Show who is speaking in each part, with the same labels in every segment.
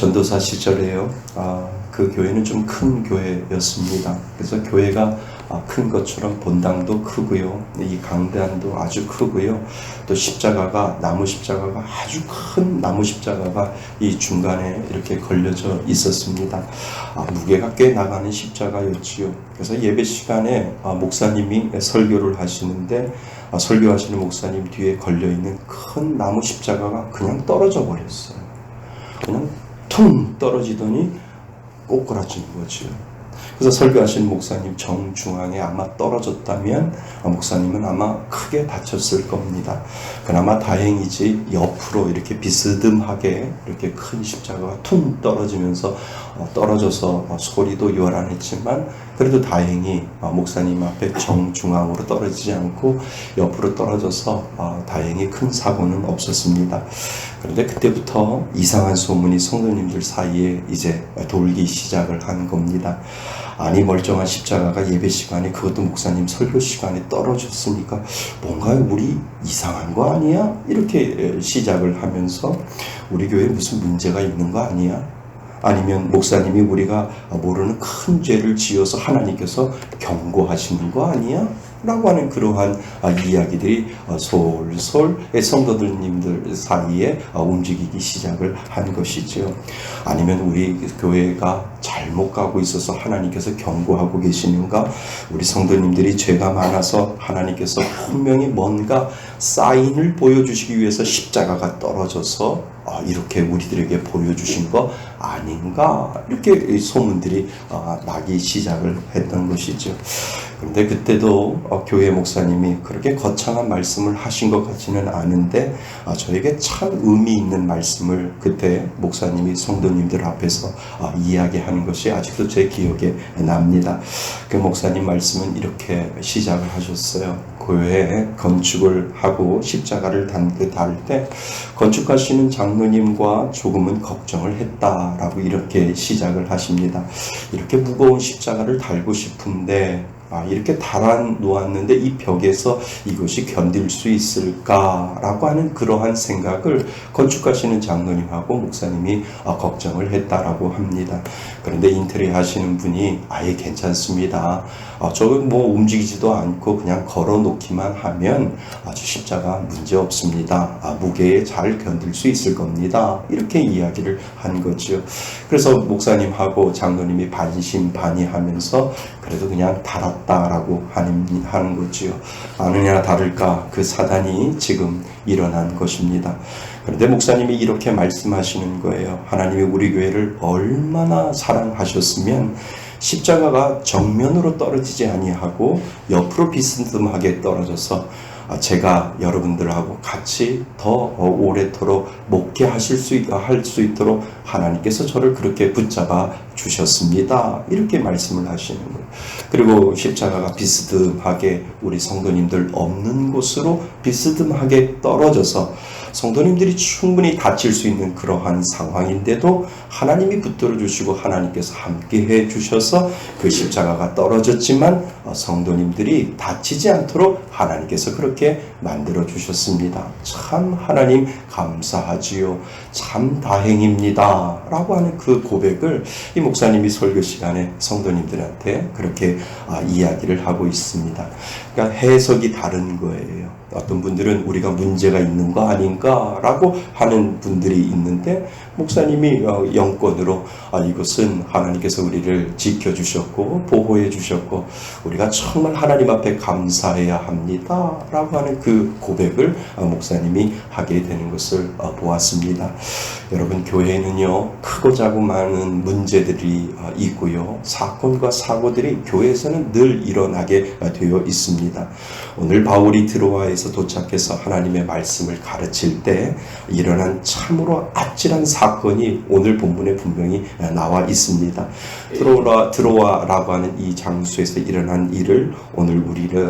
Speaker 1: 전도사 시절에요. 그 교회는 좀 큰 교회였습니다. 그래서 교회가 큰 것처럼 본당도 크고요. 이 강단도 아주 크고요. 또 십자가가, 나무 십자가가 아주 큰 나무 십자가가 이 중간에 이렇게 걸려져 있었습니다. 무게가 꽤 나가는 십자가였지요. 그래서 예배 시간에 목사님이 설교를 하시는데 설교하시는 목사님 뒤에 걸려있는 큰 나무 십자가가 그냥 떨어져 버렸어요. 그냥 퉁 떨어지더니 꼬꾸라진 거죠. 그래서 설교하신 목사님 정중앙에 아마 떨어졌다면 목사님은 아마 크게 다쳤을 겁니다. 그나마 다행이지 옆으로 이렇게 비스듬하게 이렇게 큰 십자가가 퉁 떨어져서 소리도 요란했지만 그래도 다행히 목사님 앞에 정중앙으로 떨어지지 않고 옆으로 떨어져서 다행히 큰 사고는 없었습니다. 그런데 그때부터 이상한 소문이 성도님들 사이에 이제 돌기 시작을 한 겁니다. 아니 멀쩡한 십자가가 예배 시간에 그것도 목사님 설교 시간에 떨어졌으니까 뭔가 우리 이상한 거 아니야? 이렇게 시작을 하면서 우리 교회에 무슨 문제가 있는 거 아니야? 아니면 목사님이 우리가 모르는 큰 죄를 지어서 하나님께서 경고하시는 거 아니야? 라고 하는 그러한 이야기들이 솔솔 성도들님들 사이에 움직이기 시작을 한 것이죠. 아니면 우리 교회가 잘못 가고 있어서 하나님께서 경고하고 계시는가? 우리 성도님들이 죄가 많아서 하나님께서 분명히 뭔가 사인을 보여주시기 위해서 십자가가 떨어져서 이렇게 우리들에게 보여주신 거 아닌가? 이렇게 소문들이 나기 시작을 했던 것이죠. 그런데 그때도 교회 목사님이 그렇게 거창한 말씀을 하신 것 같지는 않은데 저에게 참 의미 있는 말씀을 그때 목사님이 성도님들 앞에서 이야기하는 것이 아직도 제 기억에 납니다. 그 목사님 말씀은 이렇게 시작을 하셨어요. 교회에 건축을 하고 십자가를 달 때 건축하시는 장로님과 조금은 걱정을 했다라고 이렇게 시작을 하십니다. 이렇게 무거운 십자가를 달고 싶은데 이렇게 달아 놓았는데 이 벽에서 이것이 견딜 수 있을까라고 하는 그러한 생각을 건축하시는 장로님하고 목사님이 걱정을 했다라고 합니다. 그런데 인테리어 하시는 분이 아예 괜찮습니다. 저건 뭐 움직이지도 않고 그냥 걸어 놓기만 하면 아주 십자가 문제 없습니다. 무게에 잘 견딜 수 있을 겁니다. 이렇게 이야기를 한 거죠. 그래서 목사님하고 장로님이 반신반의하면서 그래도 그냥 달았다라고 하는 거지요. 아느냐 다를까 그 사단이 지금 일어난 것입니다. 그런데 목사님이 이렇게 말씀하시는 거예요. 하나님이 우리 교회를 얼마나 사랑하셨으면 십자가가 정면으로 떨어지지 아니하고 옆으로 비스듬하게 떨어져서 제가 여러분들하고 같이 더 오래도록 목회할 수 있도록 하나님께서 저를 그렇게 붙잡아 주셨습니다. 이렇게 말씀을 하시는 거예요. 그리고 십자가가 비스듬하게 우리 성도님들 없는 곳으로 비스듬하게 떨어져서 성도님들이 충분히 다칠 수 있는 그러한 상황인데도 하나님이 붙들어 주시고 하나님께서 함께 해 주셔서 그 십자가가 떨어졌지만 성도님들이 다치지 않도록 하나님께서 그렇게 만들어 주셨습니다. 참 하나님 감사하지요. 참 다행입니다. 라고 하는 그 고백을 이 목사님이 설교 시간에 성도님들한테 그렇게 이야기를 하고 있습니다. 그러니까 해석이 다른 거예요. 어떤 분들은 우리가 문제가 있는 거 아닌가 라고 하는 분들이 있는데 목사님이 영권으로 이것은 하나님께서 우리를 지켜주셨고 보호해 주셨고 우리가 정말 하나님 앞에 감사해야 합니다 라고 하는 그 고백을 목사님이 하게 되는 것을 보았습니다. 여러분 교회는요 크고 작고 많은 문제들이 있고요 사건과 사고들이 교회에서는 늘 일어나게 되어 있습니다. 오늘 바울이 드로아에서 도착해서 하나님의 말씀을 가르칠 때 일어난 참으로 아찔한 사건이 오늘 본문에 분명히 나와 있습니다. 드로아라고 하는 이 장소에서 일어난 일을 오늘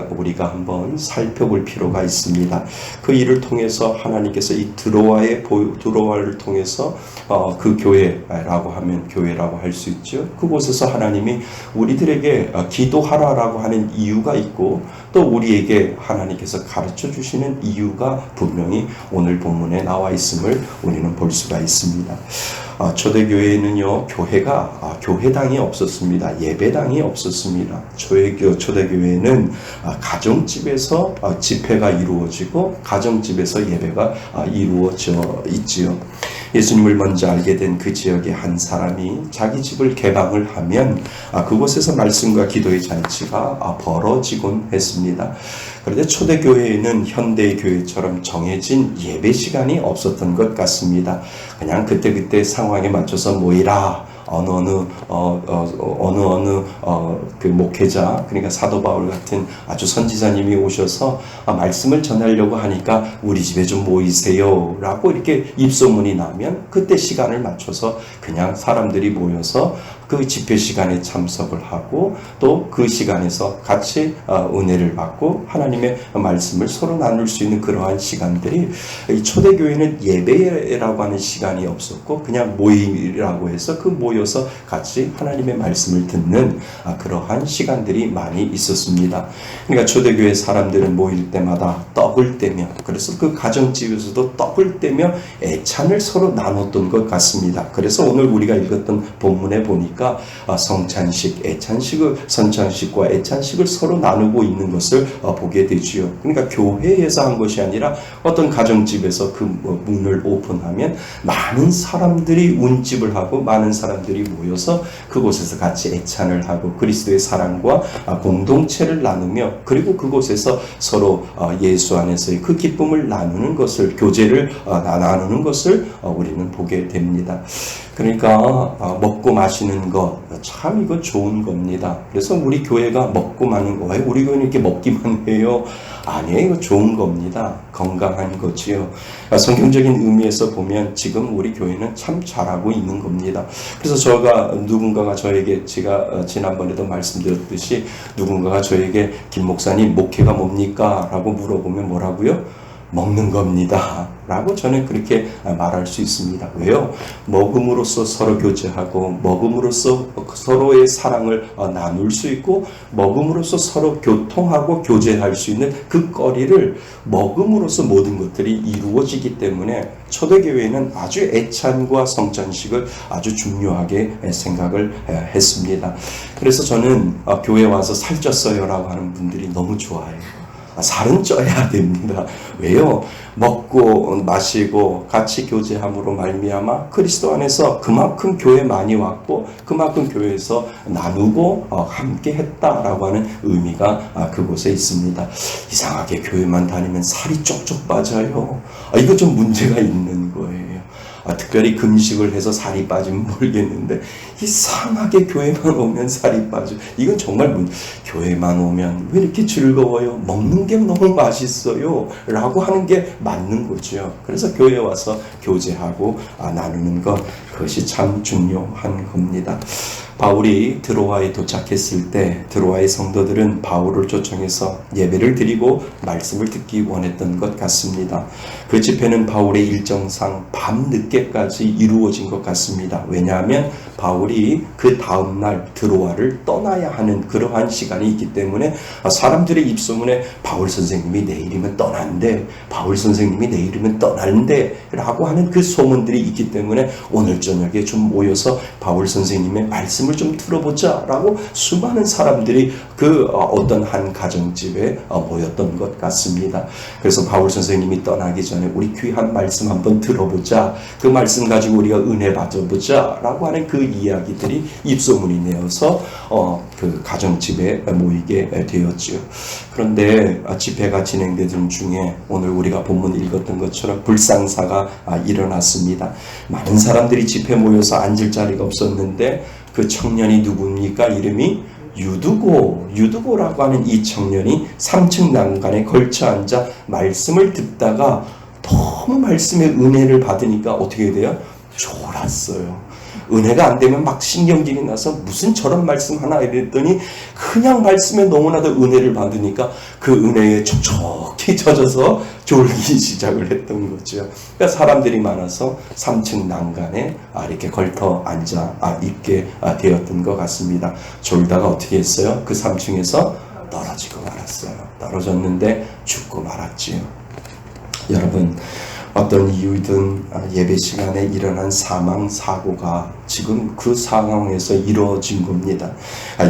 Speaker 1: 우리가 한번 살펴볼 필요가 있습니다. 그 일을 통해서 하나님께서 이 드로아를 통해서 그 교회라고 하면 교회라고 할 수 있죠. 그곳에서 하나님이 우리들에게 기도하라라고 하는 이유가 있고 또 우리에게 하나님께서 가르쳐 주시는 이유가 분명히 오늘 본문에 나와 있음을 우리는 볼 수가 있습니다. 있습니다. 초대교회에는요, 교회가 교회당이 없었습니다. 예배당이 없었습니다. 초대교회는 가정집에서 집회가 이루어지고 가정집에서 예배가 이루어져 있지요. 예수님을 먼저 알게 된 그 지역의 한 사람이 자기 집을 개방을 하면 그곳에서 말씀과 기도의 잔치가 벌어지곤 했습니다. 그런데 초대교회에는 현대의 교회처럼 정해진 예배 시간이 없었던 것 같습니다. 그냥 그때그때 상황에 맞춰서 모이라. 그 목회자, 그러니까 사도 바울 같은 아주 선지자님이 오셔서 말씀을 전하려고 하니까 우리 집에 좀 모이세요 라고 이렇게 입소문이 나면 그때 시간을 맞춰서 그냥 사람들이 모여서 그 집회 시간에 참석을 하고 또 그 시간에서 같이 은혜를 받고 하나님의 말씀을 서로 나눌 수 있는 그러한 시간들이, 이 초대교회는 예배라고 하는 시간이 없었고 그냥 모임이라고 해서 그 모여서 같이 하나님의 말씀을 듣는 그러한 시간들이 많이 있었습니다. 그러니까 초대교회 사람들은 모일 때마다 떡을 떼며, 그래서 그 가정집에서도 떡을 떼며 애찬을 서로 나눴던 것 같습니다. 그래서 오늘 우리가 읽었던 본문에 보니까 성찬식, 선찬식과 애찬식을 서로 나누고 있는 것을 보게 되지요. 그러니까 교회에서 한 것이 아니라 어떤 가정집에서 그 문을 오픈하면 많은 사람들이 운집을 하고 많은 사람들이 모여서 그곳에서 같이 애찬을 하고 그리스도의 사랑과 공동체를 나누며, 그리고 그곳에서 서로 예수 안에서의 그 기쁨을 나누는 것을, 교제를 나누는 것을 우리는 보게 됩니다. 그러니까 먹고 마시는 것, 참 이거 좋은 겁니다. 그래서 우리 교회가 먹고 마는 거, 왜 우리 교회는 이렇게 먹기만 해요? 아니에요. 이거 좋은 겁니다. 건강한 거지요. 성경적인 의미에서 보면 지금 우리 교회는 참 잘하고 있는 겁니다. 그래서 누군가가 저에게, 제가 지난번에도 말씀드렸듯이 누군가가 저에게 김 목사님 목회가 뭡니까? 라고 물어보면 뭐라고요? 먹는 겁니다 라고 저는 그렇게 말할 수 있습니다. 왜요? 먹음으로써 서로 교제하고 먹음으로써 서로의 사랑을 나눌 수 있고 먹음으로써 서로 교통하고 교제할 수 있는 그 거리를 먹음으로써 모든 것들이 이루어지기 때문에 초대교회는 아주 애찬과 성찬식을 아주 중요하게 생각을 했습니다. 그래서 저는 교회 와서 살쪘어요 라고 하는 분들이 너무 좋아해요. 살은 쪄야 됩니다. 왜요? 먹고 마시고 같이 교제함으로 말미암아 그리스도 안에서 그만큼 교회 많이 왔고 그만큼 교회에서 나누고 함께 했다라고 하는 의미가 그곳에 있습니다. 이상하게 교회만 다니면 살이 쪽쪽 빠져요. 이거 좀 문제가 있는 거예요. 특별히 금식을 해서 살이 빠지면 모르겠는데 이상하게 교회만 오면 살이 빠져. 이건 정말 교회만 오면 왜 이렇게 즐거워요? 먹는 게 너무 맛있어요 라고 하는 게 맞는 거죠. 그래서 교회에 와서 교제하고 나누는 것, 그것이 참 중요한 겁니다. 바울이 드로아에 도착했을 때 드로아의 성도들은 바울을 초청해서 예배를 드리고 말씀을 듣기 원했던 것 같습니다. 그 집회는 바울의 일정상 밤늦게까지 이루어진 것 같습니다. 왜냐하면 바울이 그 다음날 드로아를 떠나야 하는 그러한 시간이 있기 때문에 사람들의 입소문에 바울 선생님이 내일이면 떠난대, 바울 선생님이 내일이면 떠난대 라고 하는 그 소문들이 있기 때문에 오늘 저녁에 좀 모여서 바울 선생님의 말씀을 좀 들어보자 라고 수많은 사람들이 그 어떤 한 가정집에 모였던 것 같습니다. 그래서 바울 선생님이 떠나기 전에 우리 귀한 말씀 한번 들어보자, 그 말씀 가지고 우리가 은혜 받아보자 라고 하는 그 이야기들이 입소문이 내어서 그 가정집에 모이게 되었지요. 그런데 집회가 진행되던 중에 오늘 우리가 본문 읽었던 것처럼 불상사가 일어났습니다. 많은 사람들이 집회 모여서 앉을 자리가 없었는데 그 청년이 누굽니까? 이름이 유두고라고 하는 이 청년이 3층 난간에 걸쳐 앉아 말씀을 듣다가 너무 말씀의 은혜를 받으니까 어떻게 돼요? 졸았어요. 은혜가 안 되면 막 신경질이 나서 무슨 저런 말씀 하나 이랬더니 그냥 말씀에 너무나도 은혜를 받으니까 그 은혜에 촉촉히 젖어서 졸기 시작을 했던 거죠. 그러니까 사람들이 많아서 3층 난간에 이렇게 걸터 앉아 있게 되었던 것 같습니다. 졸다가 어떻게 했어요? 그 3층에서 떨어지고 말았어요. 떨어졌는데 죽고 말았지요. 여러분, 어떤 이유든 예배 시간에 일어난 사망, 사고가 지금 그 상황에서 이루어진 겁니다.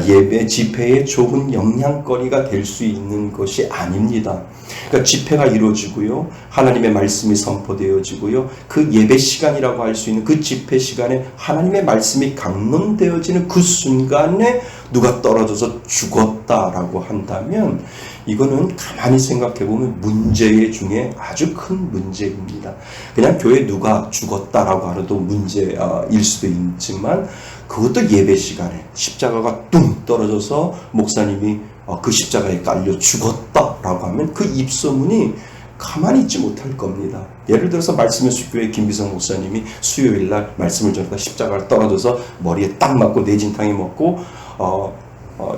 Speaker 1: 예배 집회에 좋은 영향거리가 될 수 있는 것이 아닙니다. 그러니까 집회가 이루어지고요, 하나님의 말씀이 선포되어지고요, 그 예배 시간이라고 할 수 있는 그 집회 시간에 하나님의 말씀이 강론되어지는 그 순간에 누가 떨어져서 죽었다라고 한다면 이거는 가만히 생각해보면 문제 중에 아주 큰 문제입니다. 그냥 교회 누가 죽었다라고 하도 문제일 수도 있지만 그것도 예배 시간에 십자가가 뚱 떨어져서 목사님이 그 십자가에 깔려 죽었다라고 하면 그 입소문이 가만히 있지 못할 겁니다. 예를 들어서 말씀의수교회 김비성 목사님이 수요일날 말씀을 전하다 십자가를 떨어져서 머리에 딱 맞고 뇌진탕이 먹고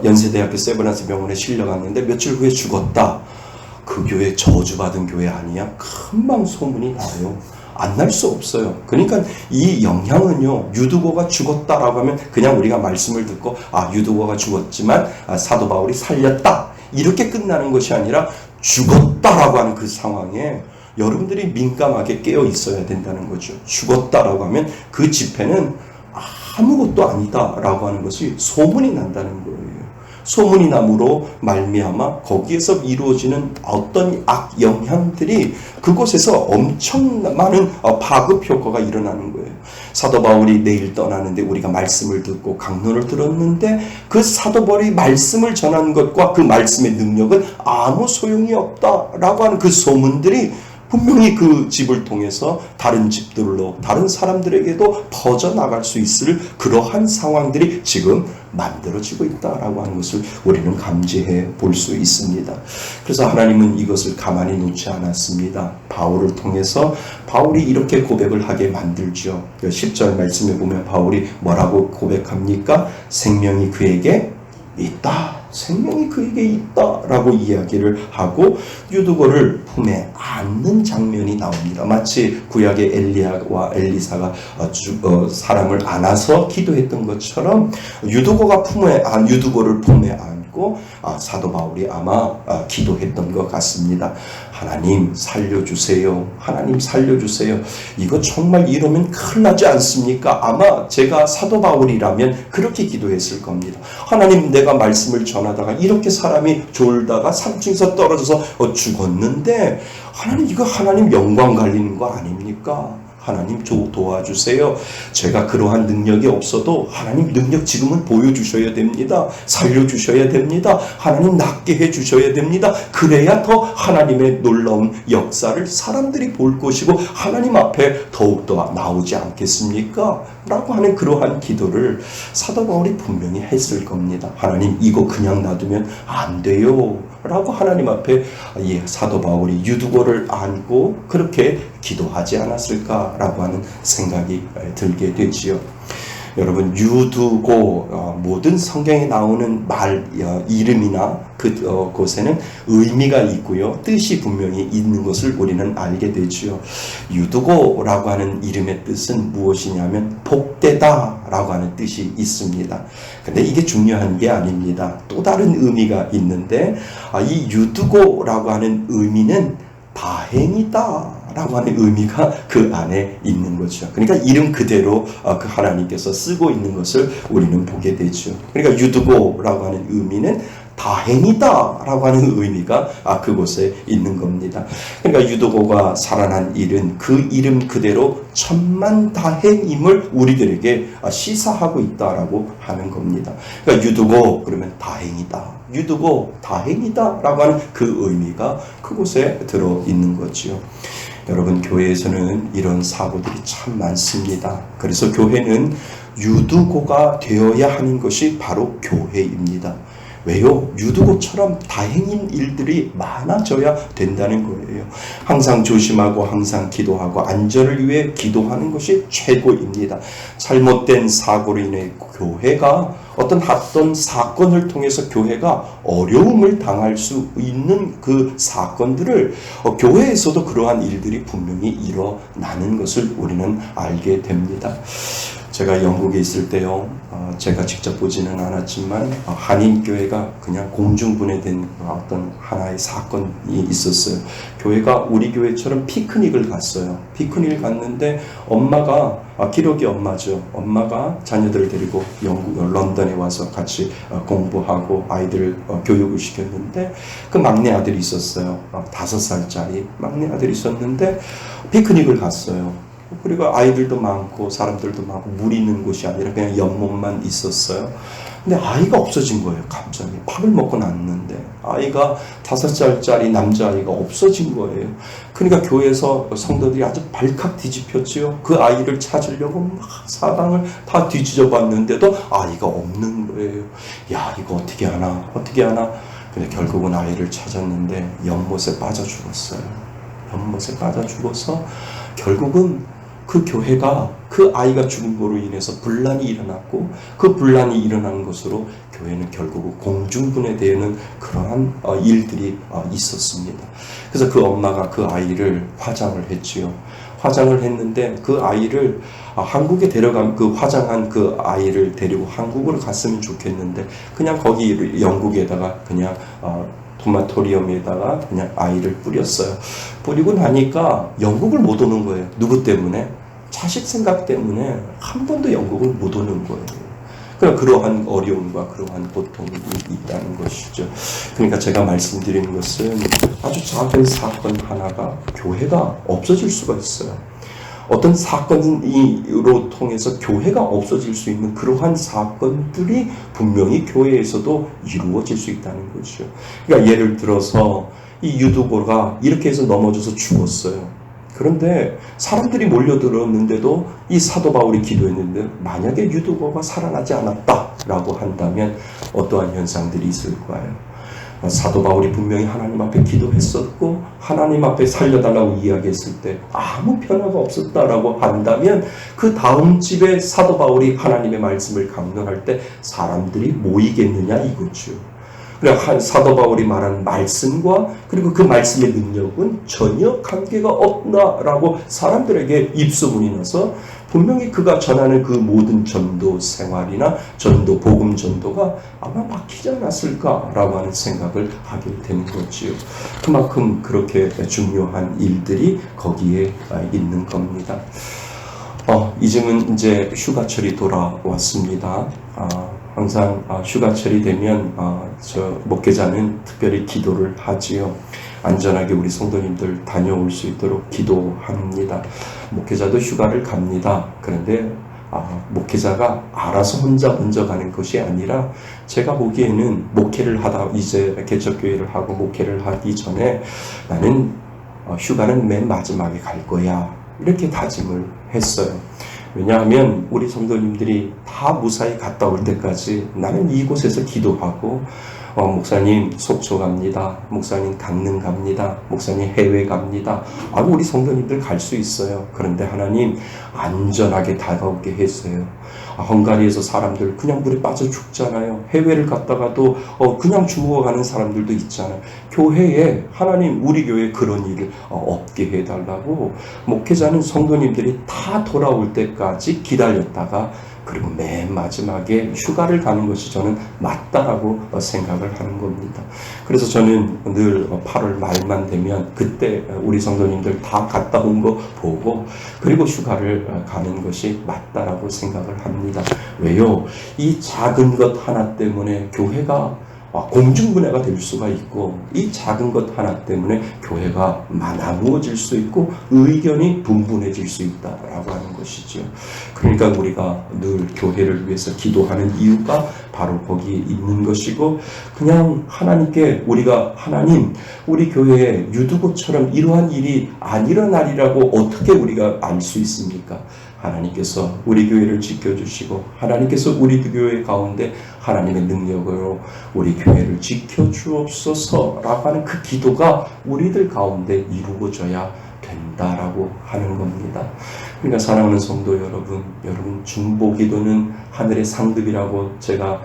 Speaker 1: 연세대학교 세브란스 병원에 실려갔는데 며칠 후에 죽었다. 그 교회 저주받은 교회 아니야? 금방 소문이 나요. 안 날 수 없어요. 그러니까 이 영향은요, 유두고가 죽었다라고 하면 그냥 우리가 말씀을 듣고 유두고가 죽었지만 사도 바울이 살렸다 이렇게 끝나는 것이 아니라 죽었다라고 하는 그 상황에 여러분들이 민감하게 깨어 있어야 된다는 거죠. 죽었다라고 하면 그 집회는 아무것도 아니다라고 하는 것이 소문이 난다는 거예요. 소문이 남으로 말미암아 거기에서 이루어지는 어떤 악 영향들이 그곳에서 엄청 많은 파급 효과가 일어나는 거예요. 사도 바울이 내일 떠나는데 우리가 말씀을 듣고 강론을 들었는데 그 사도 바울이 말씀을 전하는 것과 그 말씀의 능력은 아무 소용이 없다라고 하는 그 소문들이 분명히 그 집을 통해서 다른 집들로 다른 사람들에게도 퍼져나갈 수 있을 그러한 상황들이 지금 만들어지고 있다라고 하는 것을 우리는 감지해 볼 수 있습니다. 그래서 하나님은 이것을 가만히 놓지 않았습니다. 바울을 통해서 바울이 이렇게 고백을 하게 만들죠. 10절 말씀에 보면 바울이 뭐라고 고백합니까? 생명이 그에게 있다. 생명이 그에게 있다라고 이야기를 하고 유두고를 품에 안는 장면이 나옵니다. 마치 구약의 엘리야와 엘리사가 사람을 안아서 기도했던 것처럼 유두고를 품에 안고 사도 바울이 아마 기도했던 것 같습니다. 하나님 살려주세요. 하나님 살려주세요. 이거 정말 이러면 큰일 나지 않습니까? 아마 제가 사도 바울이라면 그렇게 기도했을 겁니다. 하나님, 내가 말씀을 전하다가 이렇게 사람이 졸다가 산중에서 떨어져서 죽었는데 하나님, 이거 하나님 영광 갈리는 거 아닙니까? 하나님 도와주세요. 제가 그러한 능력이 없어도 하나님 능력 지금은 보여주셔야 됩니다. 살려주셔야 됩니다. 하나님 낫게 해주셔야 됩니다. 그래야 더 하나님의 놀라운 역사를 사람들이 볼 것이고 하나님 앞에 더욱더 나오지 않겠습니까? 라고 하는 그러한 기도를 사도 바울이 분명히 했을 겁니다. 하나님, 이거 그냥 놔두면 안 돼요 라고 하나님 앞에 사도 바울이 유두고를 안고 그렇게 기도하지 않았을까라고 하는 생각이 들게 되지요. 여러분, 유두고, 모든 성경에 나오는 말 이름이나 그곳에는 의미가 있고요, 뜻이 분명히 있는 것을 우리는 알게 되지요. 유두고라고 하는 이름의 뜻은 무엇이냐면 복되다라고 하는 뜻이 있습니다. 근데 이게 중요한 게 아닙니다. 또 다른 의미가 있는데 이 유두고라고 하는 의미는 다행이다 라고 하는 의미가 그 안에 있는 거죠. 그러니까 이름 그대로 그 하나님께서 쓰고 있는 것을 우리는 보게 되죠. 그러니까 유두고라고 하는 의미는 다행이다 라고 하는 의미가 그곳에 있는 겁니다. 그러니까 유두고가 살아난 일은 그 이름 그대로 천만다행임을 우리들에게 시사하고 있다라고 하는 겁니다. 그러니까 유두고 그러면 다행이다, 유두고 다행이다 라고 하는 그 의미가 그곳에 들어있는 거지요. 여러분, 교회에서는 이런 사고들이 참 많습니다. 그래서 교회는 유두고가 되어야 하는 것이 바로 교회입니다. 왜요? 유두고처럼 다행인 일들이 많아져야 된다는 거예요. 항상 조심하고 항상 기도하고 안전을 위해 기도하는 것이 최고입니다. 잘못된 사고로 인해 교회가 어떤 사건을 통해서 교회가 어려움을 당할 수 있는 그 사건들을 교회에서도 그러한 일들이 분명히 일어나는 것을 우리는 알게 됩니다. 제가 영국에 있을 때요, 제가 직접 보지는 않았지만 한인교회가 그냥 공중분해된 어떤 하나의 사건이 있었어요. 교회가 우리 교회처럼 피크닉을 갔어요. 피크닉을 갔는데 엄마가, 기록이 엄마죠. 엄마가 자녀들을 데리고 런던에 와서 같이 공부하고 아이들을 교육을 시켰는데 그 막내 아들이 있었어요. 5살짜리 막내 아들이 있었는데 피크닉을 갔어요. 그리고 아이들도 많고 사람들도 많고 물 있는 곳이 아니라 그냥 연못만 있었어요. 근데 아이가 없어진 거예요. 갑자기 밥을 먹고 났는데 아이가 5살짜리 남자아이가 없어진 거예요. 그러니까 교회에서 성도들이 아주 발칵 뒤집혔지요. 그 아이를 찾으려고 막 사방을 다 뒤지어 봤는데도 아이가 없는 거예요. 야, 이거 어떻게 하나 근데 결국은 아이를 찾았는데 연못에 빠져 죽었어요. 연못에 빠져 죽어서 결국은 그 교회가 그 아이가 죽은 거로 인해서 분란이 일어났고 그 분란이 일어난 것으로 교회는 결국 공중분해되는 그러한 일들이 있었습니다. 그래서 그 엄마가 그 아이를 화장을 했지요. 화장을 했는데 그 아이를 한국에 데려가면 그 화장한 그 아이를 데리고 한국으로 갔으면 좋겠는데 그냥 거기 영국에다가 그냥 토마토리움에다가 그냥 아이를 뿌렸어요. 뿌리고 나니까 영국을 못 오는 거예요. 누구 때문에? 자식 생각 때문에 한 번도 영국을 못 오는 거예요. 그러한 어려움과 그러한 고통이 있다는 것이죠. 그러니까 제가 말씀드리는 것은 아주 작은 사건 하나가 교회가 없어질 수가 있어요. 어떤 사건으로 통해서 교회가 없어질 수 있는 그러한 사건들이 분명히 교회에서도 이루어질 수 있다는 거죠. 그러니까 예를 들어서 이 유두고가 이렇게 해서 넘어져서 죽었어요. 그런데 사람들이 몰려들었는데도 이 사도 바울이 기도했는데 만약에 유두고가 살아나지 않았다라고 한다면 어떠한 현상들이 있을 거예요. 사도 바울이 분명히 하나님 앞에 기도했었고 하나님 앞에 살려달라고 이야기했을 때 아무 변화가 없었다라고 한다면 그 다음 집에 사도 바울이 하나님의 말씀을 강론할 때 사람들이 모이겠느냐 이거죠. 그러니까 사도 바울이 말한 말씀과 그리고 그 말씀의 능력은 전혀 관계가 없다라고 사람들에게 입소문이 나서 분명히 그가 전하는 그 모든 전도 생활이나 전도, 복음 전도가 아마 막히지 않았을까라고 하는 생각을 하게 되는 거지요. 그만큼 그렇게 중요한 일들이 거기에 있는 겁니다. 이제는 이제 휴가철이 돌아왔습니다. 항상 휴가철이 되면 저 목회자는 특별히 기도를 하지요. 안전하게 우리 성도님들 다녀올 수 있도록 기도합니다. 목회자도 휴가를 갑니다. 그런데 목회자가 알아서 혼자 먼저 가는 것이 아니라 제가 보기에는 목회를 하다 이제 개척교회를 하고 목회를 하기 전에 나는 휴가는 맨 마지막에 갈 거야 이렇게 다짐을 했어요. 왜냐하면 우리 성도님들이 다 무사히 갔다 올 때까지 나는 이곳에서 기도하고 목사님 속초 갑니다. 목사님 강릉 갑니다. 목사님 해외 갑니다. 우리 성도님들 갈 수 있어요. 그런데 하나님 안전하게 다가오게 해주세요. 헝가리에서 사람들 그냥 물에 빠져 죽잖아요. 해외를 갔다가도 그냥 죽어가는 사람들도 있잖아요. 교회에 하나님 우리 교회에 그런 일을 없게 해달라고 목회자는 성도님들이 다 돌아올 때까지 기다렸다가 그리고 맨 마지막에 휴가를 가는 것이 저는 맞다라고 생각을 하는 겁니다. 그래서 저는 늘 8월 말만 되면 그때 우리 성도님들 다 갔다 온 거 보고 그리고 휴가를 가는 것이 맞다라고 생각을 합니다. 왜요? 이 작은 것 하나 때문에 교회가 공중분해가 될 수가 있고 이 작은 것 하나 때문에 교회가 나누어질 수 있고 의견이 분분해질 수 있다라고 하는 것이죠. 그러니까 우리가 늘 교회를 위해서 기도하는 이유가 바로 거기에 있는 것이고 그냥 하나님께 우리가 하나님 우리 교회에 유두고처럼 이러한 일이 안 일어나리라고 어떻게 우리가 알 수 있습니까? 하나님께서 우리 교회를 지켜주시고 하나님께서 우리 교회 가운데 하나님의 능력으로 우리 교회를 지켜주옵소서라고 하는 그 기도가 우리들 가운데 이루어져야 된다라고 하는 겁니다. 그러니까 사랑하는 성도 여러분 중보기도는 하늘의 상급이라고 제가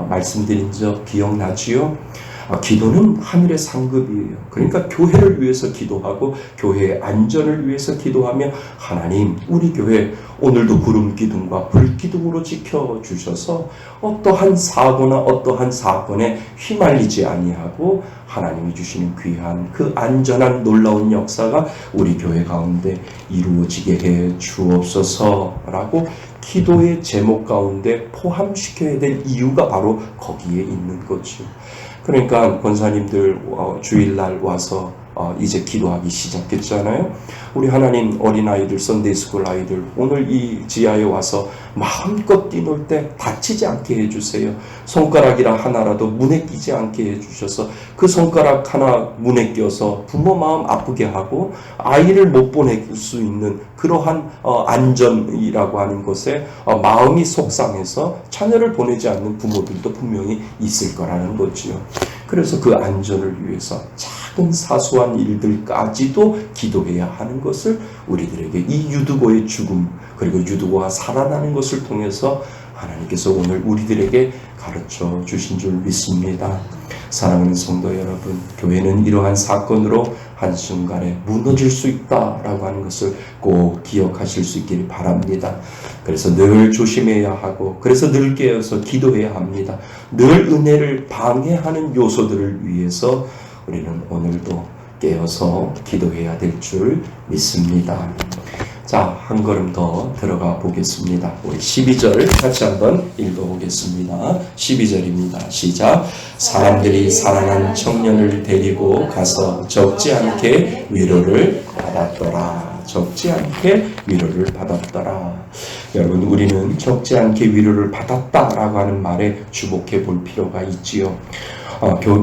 Speaker 1: 말씀드린 적 기억나지요? 기도는 하늘의 상급이에요. 그러니까 교회를 위해서 기도하고 교회의 안전을 위해서 기도하며 하나님 우리 교회 오늘도 구름 기둥과 불 기둥으로 지켜주셔서 어떠한 사고나 어떠한 사건에 휘말리지 아니하고 하나님이 주시는 귀한 그 안전한 놀라운 역사가 우리 교회 가운데 이루어지게 해 주옵소서라고 기도의 제목 가운데 포함시켜야 될 이유가 바로 거기에 있는 거죠. 그러니까 권사님들 주일날 와서 이제 기도하기 시작했잖아요. 우리 하나님 어린아이들, 썬데이스쿨 아이들 오늘 이 지하에 와서 마음껏 뛰놀 때 다치지 않게 해주세요. 손가락이라 하나라도 문에 끼지 않게 해주셔서 그 손가락 하나 문에 껴서 부모 마음 아프게 하고 아이를 못 보낼 수 있는 그러한 안전이라고 하는 것에 마음이 속상해서 자녀를 보내지 않는 부모들도 분명히 있을 거라는 거지요. 그래서 그 안전을 위해서 작은 사소한 일들까지도 기도해야 하는 것을 우리들에게 이 유두고의 죽음 그리고 유두고가 살아나는 것을 통해서 하나님께서 오늘 우리들에게 가르쳐 주신 줄 믿습니다. 사랑하는 성도 여러분, 교회는 이러한 사건으로 한순간에 무너질 수 있다라고 하는 것을 꼭 기억하실 수 있기를 바랍니다. 그래서 늘 조심해야 하고 그래서 늘 깨어서 기도해야 합니다. 늘 은혜를 방해하는 요소들을 위해서 우리는 오늘도 깨어서 기도해야 될 줄 믿습니다. 자, 한 걸음 더 들어가 보겠습니다. 우리 12절 같이 한번 읽어보겠습니다. 12절입니다. 시작. 사람들이 살아난 청년을 데리고 가서 적지 않게 위로를 받았더라. 적지 않게 위로를 받았더라. 여러분, 우리는 적지 않게 위로를 받았다라고 하는 말에 주목해 볼 필요가 있지요.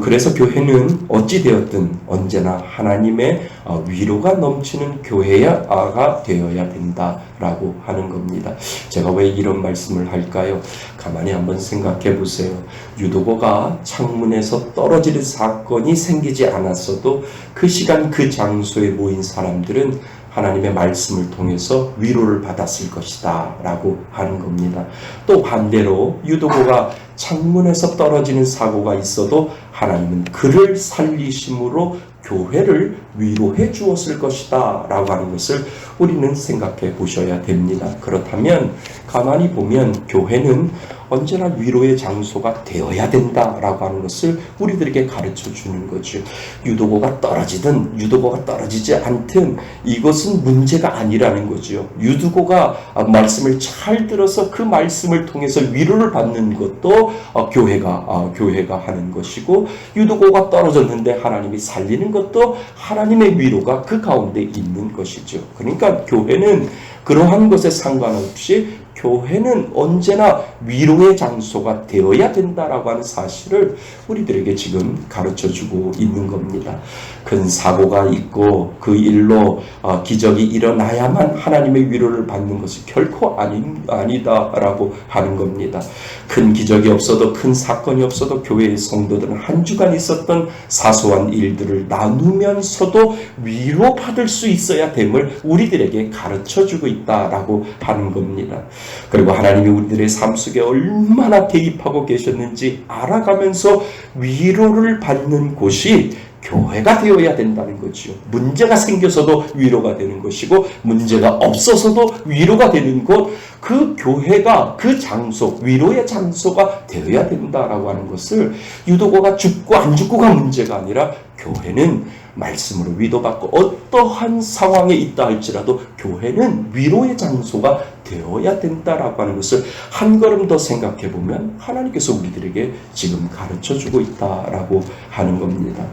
Speaker 1: 그래서 교회는 어찌되었든 언제나 하나님의 위로가 넘치는 교회가 되어야 된다라고 하는 겁니다. 제가 왜 이런 말씀을 할까요? 가만히 한번 생각해 보세요. 유도고가 창문에서 떨어지는 사건이 생기지 않았어도 그 시간 그 장소에 모인 사람들은 하나님의 말씀을 통해서 위로를 받았을 것이다 라고 하는 겁니다. 또 반대로 유도고가 창문에서 떨어지는 사고가 있어도 하나님은 그를 살리심으로 교회를 위로해 주었을 것이다 라고 하는 것을 우리는 생각해 보셔야 됩니다. 그렇다면 가만히 보면 교회는 언제나 위로의 장소가 되어야 된다라고 하는 것을 우리들에게 가르쳐 주는 거죠. 유도고가 떨어지든 유도고가 떨어지지 않든 이것은 문제가 아니라는 거죠. 유도고가 말씀을 잘 들어서 그 말씀을 통해서 위로를 받는 것도 교회가 하는 것이고 유도고가 떨어졌는데 하나님이 살리는 것도 하나님의 위로가 그 가운데 있는 것이죠. 그러니까 교회는 그러한 것에 상관없이 교회는 언제나 위로의 장소가 되어야 된다라고 하는 사실을 우리들에게 지금 가르쳐주고 있는 겁니다. 큰 사고가 있고 그 일로 기적이 일어나야만 하나님의 위로를 받는 것이 결코 아니다라고 하는 겁니다. 큰 기적이 없어도 큰 사건이 없어도 교회의 성도들은 한 주간 있었던 사소한 일들을 나누면서도 위로받을 수 있어야 됨을 우리들에게 가르쳐주고 있다라고 하는 겁니다. 그리고 하나님이 우리들의 삶 속에 얼마나 개입하고 계셨는지 알아가면서 위로를 받는 곳이 교회가 되어야 된다는 거죠. 문제가 생겨서도 위로가 되는 것이고 문제가 없어서도 위로가 되는 곳, 그 교회가 그 장소, 위로의 장소가 되어야 된다라고 하는 것을 유도고가 죽고 안 죽고가 문제가 아니라 교회는 말씀으로 위로받고 어떠한 상황에 있다 할지라도 교회는 위로의 장소가 되어야 된다라고 하는 것을 한 걸음 더 생각해 보면 하나님께서 우리들에게 지금 가르쳐주고 있다라고 하는 겁니다.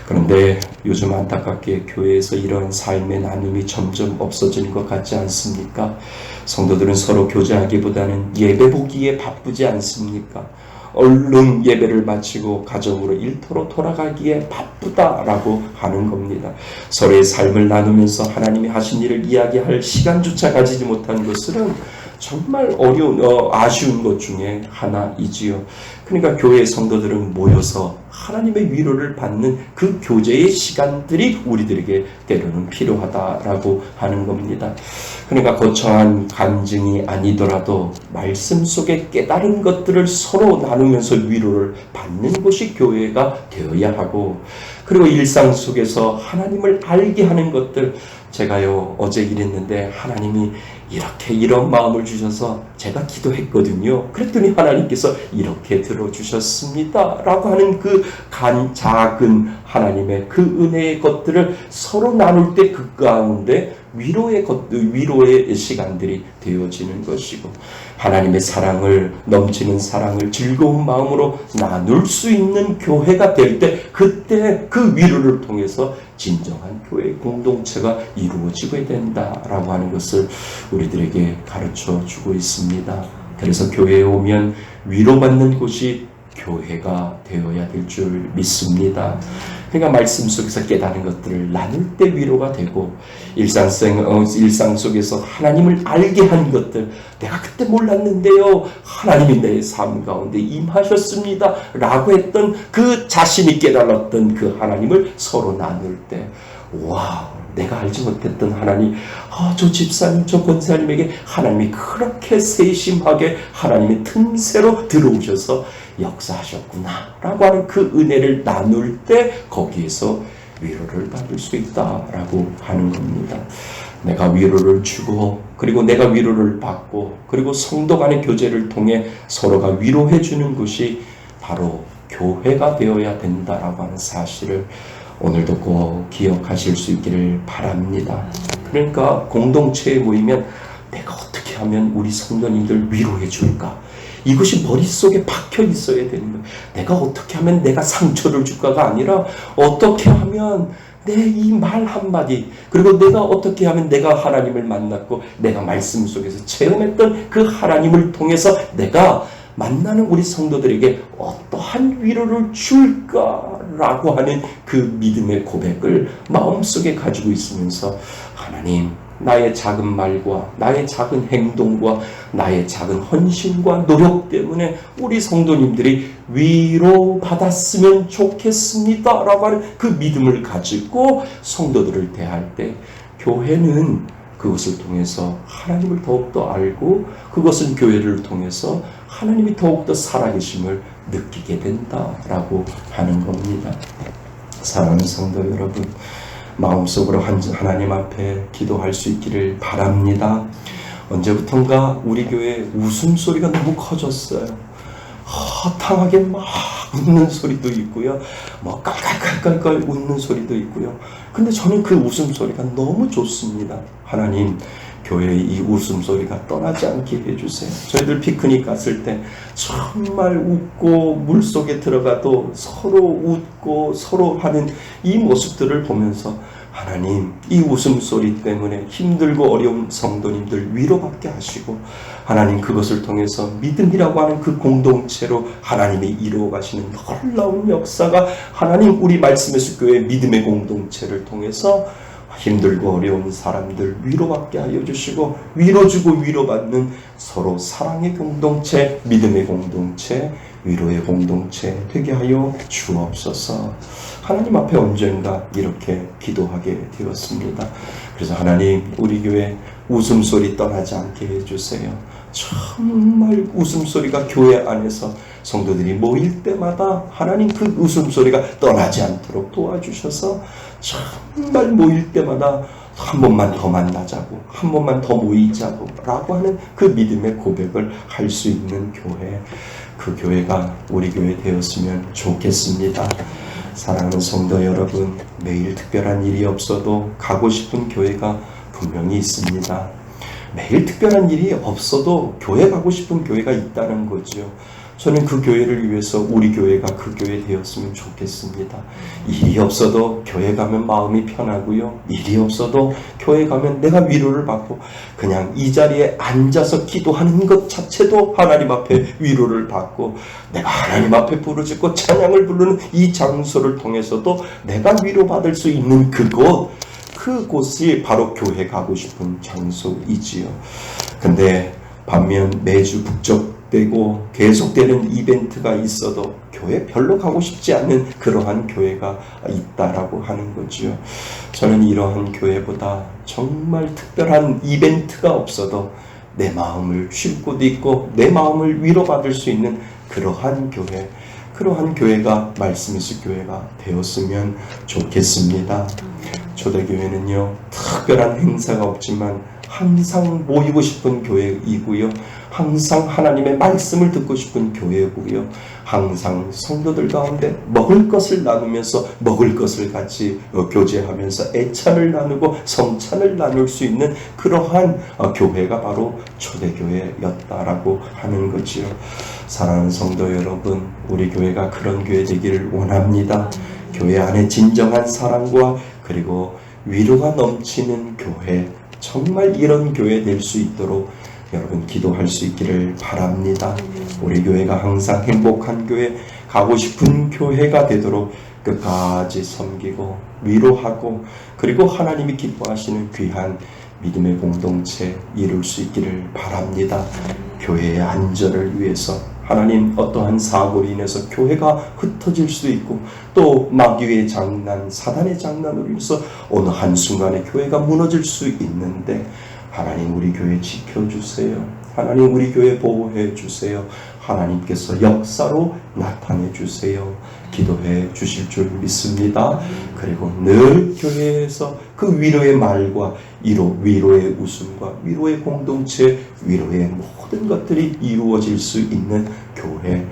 Speaker 1: 그런데 요즘 안타깝게 교회에서 이런 삶의 나눔이 점점 없어지는 것 같지 않습니까? 성도들은 서로 교제하기보다는 예배 보기에 바쁘지 않습니까? 얼른 예배를 마치고 가정으로 일터로 돌아가기에 바쁘다라고 하는 겁니다. 서로의 삶을 나누면서 하나님이 하신 일을 이야기할 시간조차 가지지 못한 것들은 정말 아쉬운 것 중에 하나이지요. 그러니까 교회 성도들은 모여서 하나님의 위로를 받는 그 교제의 시간들이 우리들에게 때로는 필요하다라고 하는 겁니다. 그러니까 거창한 간증이 아니더라도 말씀 속에 깨달은 것들을 서로 나누면서 위로를 받는 곳이 교회가 되어야 하고, 그리고 일상 속에서 하나님을 알게 하는 것들, 제가요 어제 일했는데 하나님이 이런 마음을 주셔서 제가 기도했거든요. 그랬더니 하나님께서 이렇게 들어주셨습니다 라고 하는 그 작은 하나님의 그 은혜의 것들을 서로 나눌 때 그 가운데 위로의 시간들이 되어지는 것이고, 하나님의 사랑을, 넘치는 사랑을 즐거운 마음으로 나눌 수 있는 교회가 될 때, 그때 그 위로를 통해서 진정한 교회 공동체가 이루어지게 된다라고 하는 것을 우리들에게 가르쳐 주고 있습니다. 그래서 교회에 오면 위로받는 곳이 교회가 되어야 될 줄 믿습니다. 그러니까 말씀 속에서 깨달은 것들을 나눌 때 위로가 되고, 일상 속에서 하나님을 알게 한 것들, 내가 그때 몰랐는데요, 하나님이 내 삶 가운데 임하셨습니다 라고 했던 그 자신이 깨달았던 그 하나님을 서로 나눌 때, 와우, 내가 알지 못했던 하나님, 저 집사님, 저 권사님에게 하나님이 그렇게 세심하게 하나님의 틈새로 들어오셔서 역사하셨구나 라고 하는 그 은혜를 나눌 때 거기에서 위로를 받을 수 있다라고 하는 겁니다. 내가 위로를 주고, 그리고 내가 위로를 받고, 그리고 성도 간의 교제를 통해 서로가 위로해 주는 것이 바로 교회가 되어야 된다라고 하는 사실을 오늘도 꼭 기억하실 수 있기를 바랍니다. 그러니까 공동체에 모이면 내가 어떻게 하면 우리 성도님들 위로해 줄까? 이것이 머릿속에 박혀 있어야 되는 거예요. 내가 어떻게 하면 내가 상처를 줄까가 아니라, 어떻게 하면 내 이 말 한마디, 그리고 내가 어떻게 하면 내가 하나님을 만났고 내가 말씀 속에서 체험했던 그 하나님을 통해서 내가 만나는 우리 성도들에게 어떠한 위로를 줄까라고 하는 그 믿음의 고백을 마음속에 가지고 있으면서, 하나님, 나의 작은 말과 나의 작은 행동과 나의 작은 헌신과 노력 때문에 우리 성도님들이 위로받았으면 좋겠습니다 라고 하는 그 믿음을 가지고 성도들을 대할 때, 교회는 그것을 통해서 하나님을 더욱더 알고, 그것은 교회를 통해서 하나님이 더욱더 살아계심을 느끼게 된다라고 하는 겁니다. 사랑하는 성도 여러분, 마음속으로 하나님 앞에 기도할 수 있기를 바랍니다. 언제부턴가 우리 교회 웃음소리가 너무 커졌어요. 허탕하게 막 웃는 소리도 있고요, 뭐 깔깔깔깔 웃는 소리도 있고요. 근데 저는 그 웃음소리가 너무 좋습니다. 하나님, 교회의 이 웃음소리가 떠나지 않게 해주세요. 저희들 피크닉 갔을 때 정말 웃고 물속에 들어가도 서로 웃고 서로 하는 이 모습들을 보면서, 하나님, 이 웃음소리 때문에 힘들고 어려운 성도님들 위로받게 하시고, 하나님, 그것을 통해서 믿음이라고 하는 그 공동체로 하나님이 이루어 가시는 놀라운 역사가, 하나님, 우리 말씀의 교회 믿음의 공동체를 통해서 힘들고 어려운 사람들 위로받게 하여 주시고, 위로주고 위로받는 서로 사랑의 공동체, 믿음의 공동체, 위로의 공동체 되게 하여 주옵소서. 하나님 앞에 언젠가 이렇게 기도하게 되었습니다. 그래서 하나님, 우리 교회 웃음소리 떠나지 않게 해주세요. 정말 웃음소리가 교회 안에서 성도들이 모일 때마다 하나님 그 웃음소리가 떠나지 않도록 도와주셔서, 정말 모일 때마다 한 번만 더 만나자고, 한 번만 더 모이자고 라고 하는 그 믿음의 고백을 할 수 있는 교회, 그 교회가 우리 교회 되었으면 좋겠습니다. 사랑하는 성도 여러분, 매일 특별한 일이 없어도 가고 싶은 교회가 분명히 있습니다. 매일 특별한 일이 없어도 교회 가고 싶은 교회가 있다는 거죠. 저는 그 교회를 위해서 우리 교회가 그 교회 되었으면 좋겠습니다. 일이 없어도 교회 가면 마음이 편하고요, 일이 없어도 교회 가면 내가 위로를 받고, 그냥 이 자리에 앉아서 기도하는 것 자체도 하나님 앞에 위로를 받고, 내가 하나님 앞에 부르짖고 찬양을 부르는 이 장소를 통해서도 내가 위로받을 수 있는 그곳이 바로 교회 가고 싶은 장소이지요. 근데 반면 매주 북적대고 계속되는 이벤트가 있어도 교회 별로 가고 싶지 않는 그러한 교회가 있다라고 하는 거지요. 저는 이러한 교회보다 정말 특별한 이벤트가 없어도 내 마음을 쉴 곳이 있고 내 마음을 위로받을 수 있는 그러한 교회가 말씀의 숲 교회가 되었으면 좋겠습니다. 초대교회는요, 특별한 행사가 없지만 항상 모이고 싶은 교회이고요, 항상 하나님의 말씀을 듣고 싶은 교회고요, 항상 성도들 가운데 먹을 것을 나누면서 먹을 것을 같이 교제하면서 애찬을 나누고 성찬을 나눌 수 있는 그러한 교회가 바로 초대교회였다라고 하는 거지요. 사랑하는 성도 여러분, 우리 교회가 그런 교회 되기를 원합니다. 교회 안에 진정한 사랑과 그리고 위로가 넘치는 교회, 정말 이런 교회 될 수 있도록 여러분 기도할 수 있기를 바랍니다. 우리 교회가 항상 행복한 교회, 가고 싶은 교회가 되도록 끝까지 섬기고 위로하고 그리고 하나님이 기뻐하시는 귀한 믿음의 공동체 이룰 수 있기를 바랍니다. 교회의 안전을 위해서 하나님, 어떠한 사고로 인해서 교회가 흩어질 수도 있고 또 마귀의 장난, 사단의 장난으로 인해서 어느 한순간에 교회가 무너질 수 있는데 하나님, 우리 교회 지켜주세요. 하나님, 우리 교회 보호해 주세요. 하나님께서 역사로 나타내 주세요. 기도해 주실 줄 믿습니다. 그리고 늘 교회에서 그 위로의 말과 위로의 웃음과 위로의 공동체, 위로의 모든 것들이 이루어질 수 있는 교회,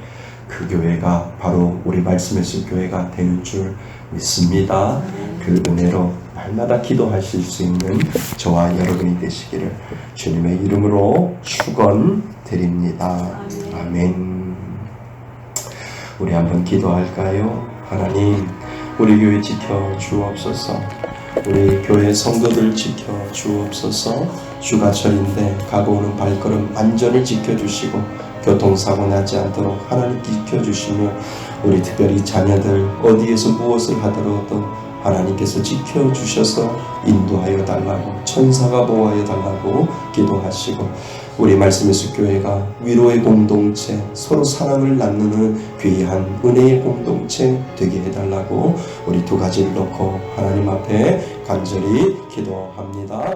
Speaker 1: 그 교회가 바로 우리 말씀의 숲 교회가 되는 줄 믿습니다. 그 은혜로 날마다 기도하실 수 있는 저와 여러분이 되시기를 주님의 이름으로 축원드립니다. 아멘. 우리 한번 기도할까요? 하나님, 우리 교회 지켜 주옵소서. 우리 교회 성도들 지켜 주옵소서. 주가철인데 가고 오는 발걸음 안전을 지켜주시고 교통사고 나지 않도록 하나님 지켜주시며 우리 특별히 자녀들 어디에서 무엇을 하더라도 하나님께서 지켜주셔서 인도하여 달라고, 천사가 보호하여 달라고 기도하시고 우리 말씀의 숲 교회가 위로의 공동체, 서로 사랑을 나누는 귀한 은혜의 공동체 되게 해달라고 우리 두 가지를 놓고 하나님 앞에 간절히 기도합니다.